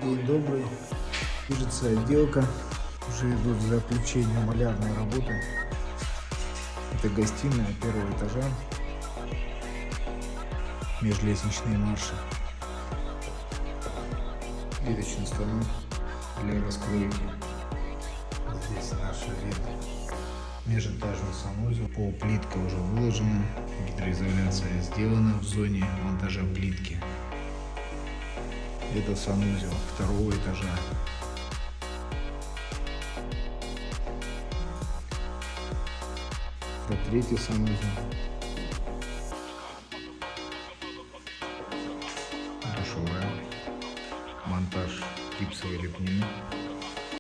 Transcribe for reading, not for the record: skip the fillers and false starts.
День добрый. Движется отделка. Уже идут заключение малярной работы. Это гостиная первого этажа. Межлестничные марши. Плиточный станок для раскройки. Здесь наша межэтажный санузел. Полплитка уже выложена. Гидроизоляция сделана в зоне монтажа плитки. Это санузел второго этажа. Это третий санузел. Душевая. Монтаж гипсовой лепнины.